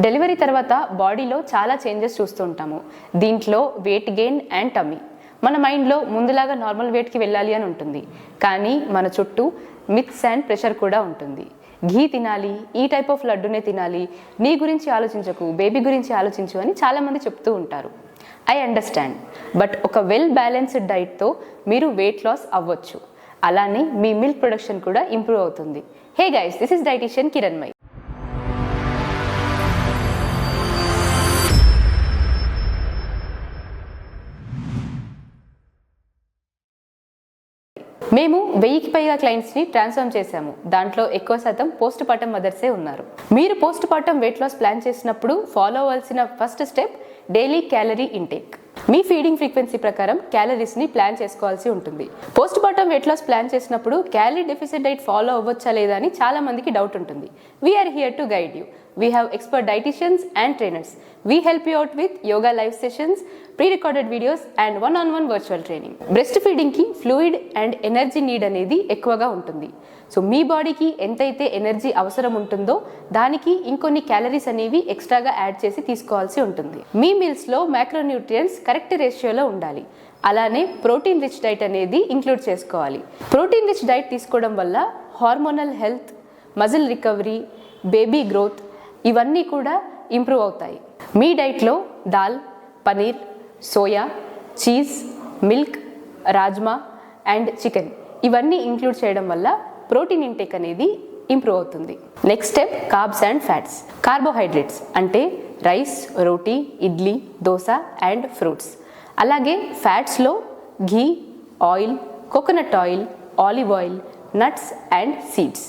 Delivery తర్వాత బాడీలో చాలా చేంజెస్ చూస్తూ ఉంటాము. దీంట్లో వెయిట్ గెయిన్ అండ్ టమ్మీ. మన మైండ్లో ముందులాగా నార్మల్ వెయిట్కి వెళ్ళాలి అని ఉంటుంది, కానీ మన చుట్టూ మిత్స్ అండ్ ప్రెషర్ కూడా ఉంటుంది. ఘీ తినాలి, ఈ టైప్ ఆఫ్ లడ్డునే తినాలి, నీ గురించి ఆలోచించకు, బేబీ గురించి ఆలోచించు అని చాలామంది చెప్తూ ఉంటారు. ఐ అండర్స్టాండ్, బట్ ఒక వెల్ బ్యాలెన్స్డ్ డైట్తో మీరు వెయిట్ లాస్ అవ్వచ్చు. అలానే మీ మిల్క్ ప్రొడక్షన్ కూడా ఇంప్రూవ్ అవుతుంది. Hey guys, this is dietitian Kiranmayi. మేము 1000కి పైగా క్లయింట్స్ని ట్రాన్స్ఫార్మ్ చేశాము. దాంట్లో ఎక్కువ శాతం పోస్ట్ పార్టమ్ మదర్సే ఉన్నారు. మీరు post partum weight loss plan చేసినప్పుడు ఫాలో అవ్వాల్సిన first step daily calorie intake. మీ ఫీడింగ్ ఫ్రీక్వెన్సీ ప్రకారం క్యాలరీస్ని ప్లాన్ చేసుకోవాల్సి ఉంటుంది. Post partum weight loss plan చేసినప్పుడు క్యాలరీ డెఫిసిట్ డైట్ ఫాలో అవ్వచ్చా లేదా అని చాలా మందికి డౌట్ ఉంటుంది. వీఆర్ హియర్ టు గైడ్ యూ. We have expert dietitians and trainers. We help you out with yoga live sessions, pre-recorded videos and one-on-one virtual training. Breast feeding ki fluid and energy need అనేది ఎక్కువగా ఉంటుంది. So మీ బాడీకి ఎంతైతే energy అవసరం ఉంటుందో దానికి ఇంకొన్ని క్యాలరీస్ అనేవి ఎక్స్ట్రాగా యాడ్ చేసి తీసుకోవాల్సి ఉంటుంది. మీ మీల్స్లో మ్యాక్రోన్యూట్రియంట్స్ కరెక్ట్ రేషియోలో ఉండాలి. అలానే ప్రోటీన్ రిచ్ డైట్ అనేది ఇంక్లూడ్ చేసుకోవాలి. ప్రోటీన్ రిచ్ డైట్ తీసుకోవడం వల్ల hormonal health, muscle recovery, baby growth ఇవన్నీ కూడా ఇంప్రూవ్ అవుతాయి. మీ డైట్లో dal, paneer, soya, cheese, milk, rajma and chicken ఇవన్నీ ఇంక్లూడ్ చేయడం వల్ల ప్రోటీన్ ఇంటేక్ అనేది ఇంప్రూవ్ అవుతుంది. Next step carbs and fats. Carbohydrates అంటే rice, roti, idli, dosa and fruits. అలాగే ఫ్యాట్స్లో ghee, oil, coconut oil, olive oil, nuts and seeds.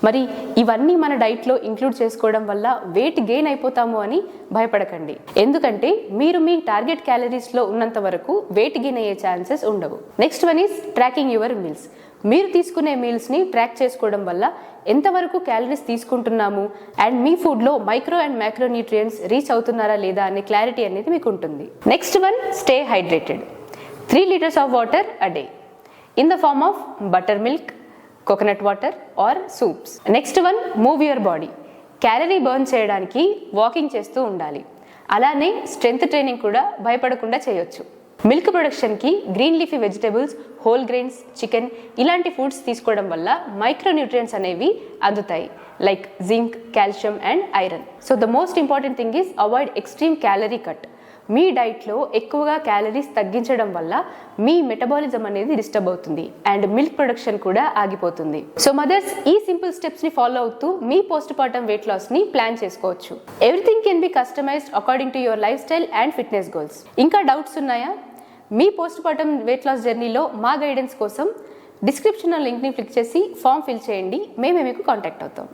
మరి ఇవన్నీ మన డైట్లో ఇంక్లూడ్ చేసుకోవడం వల్ల వెయిట్ గెయిన్ అయిపోతాము అని భయపడకండి. ఎందుకంటే మీరు మీ టార్గెట్ క్యాలరీస్లో ఉన్నంత వరకు వెయిట్ గెయిన్ అయ్యే ఛాన్సెస్ ఉండవు. Next one is tracking your meals. మీరు తీసుకునే మీల్స్ని ట్రాక్ చేసుకోవడం వల్ల ఎంతవరకు క్యాలరీస్ తీసుకుంటున్నాము అండ్ మీ ఫుడ్లో మైక్రో అండ్ మ్యాక్రోన్యూట్రియంట్స్ రీచ్ అవుతున్నారా లేదా అనే క్లారిటీ అనేది మీకు ఉంటుంది. Next one, stay hydrated. 3 liters of water a day in the form of buttermilk, coconut water or soups. Next one, move your body. Calorie burn చేయడానికి walking చేస్తూ ఉండాలి. అలానే స్ట్రెంగ్త్ ట్రైనింగ్ కూడా భయపడకుండా చేయొచ్చు. మిల్క్ ప్రొడక్షన్కి green leafy vegetables, whole grains, chicken ఇలాంటి foods తీసుకోవడం వల్ల మైక్రోన్యూట్రియంట్స్ అనేవి అందుతాయి, like zinc, calcium and iron. So the most important thing is avoid extreme calorie cut. మీ డైట్లో ఎక్కువగా క్యాలరీస్ తగ్గించడం వల్ల మీ మెటబాలిజం అనేది డిస్టర్బ్ అవుతుంది అండ్ మిల్క్ ప్రొడక్షన్ కూడా ఆగిపోతుంది. సో మదర్స్ ఈ సింపుల్ స్టెప్స్ని ఫాలో అవుతూ మీ పోస్ట్ పార్టమ్ వెయిట్ లాస్ని ప్లాన్ చేసుకోవచ్చు. Everything can be customised according to your life style and fitness goals. ఇంకా డౌట్స్ ఉన్నాయా? మీ పోస్ట్ పార్టమ్ వెయిట్ లాస్ జర్నీలో మా గైడెన్స్ కోసం డిస్క్రిప్షన్లో లింక్ని క్లిక్ చేసి ఫామ్ ఫిల్ చేయండి. మేమే మీకు కాంటాక్ట్ అవుతాం.